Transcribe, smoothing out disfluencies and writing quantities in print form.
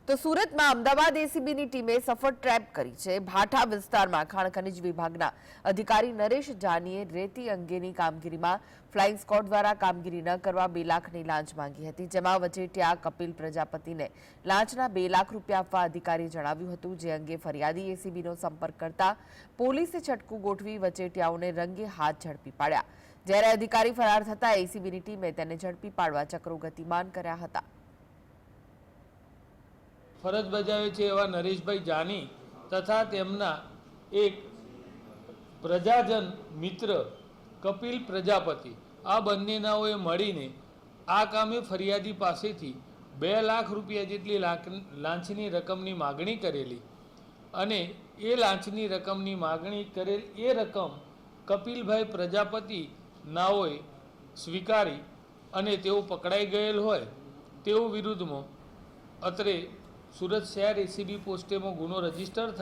તો સુરતમાં અમદાવાદ એસીબીની ટીમે સફળ ટ્રેપ કરી છે। ભાઠા વિસ્તારમાં ખાણ ખનીજ વિભાગના અધિકારી નરેશ જાનીએ રેતી અંગેની કામગીરીમાં ફ્લાઇંગ સ્ક્વોડ દ્વારા કામગીરી ન કરવા 2 લાખની લાંચ માંગી હતી, જેમાં વચેટિયા કપિલ પ્રજાપતિને લાંચના 2 લાખ રૂપિયા આપવા અધિકારીએ જણાવ્યું હતું, જે અંગે ફરિયાદી એસીબીનો સંપર્ક કરતા પોલીસે છટકું ગોઠવી વચેટિયાઓને રંગે હાથ ઝડપી પાડ્યા। જ્યારે અધિકારી ફરાર થતા એસીબીની ટીમે તેને ઝડપી પાડવા ચક્રો ગતિમાન કર્યા હતા। ફરજ બજાવે છે એવા નરેશભાઈ જાની તથા તેમના એક પ્રજાજન મિત્ર કપિલ પ્રજાપતિ, આ બંનેનાઓએ મળીને આ કામે ફરિયાદી પાસેથી 2 લાખ રૂપિયા જેટલી લાંચની રકમની માગણી કરેલી અને એ લાંચની રકમની માગણી કરેલ એ રકમ કપિલભાઈ પ્રજાપતિ નાઓએ સ્વીકારી અને તેઓ પકડાઈ ગયેલ હોય તેઓ વિરુદ્ધમાં અત્રે સુરત શહેર એસીબી પોસ્ટેમાં ગુનો રજીસ્ટર થયો।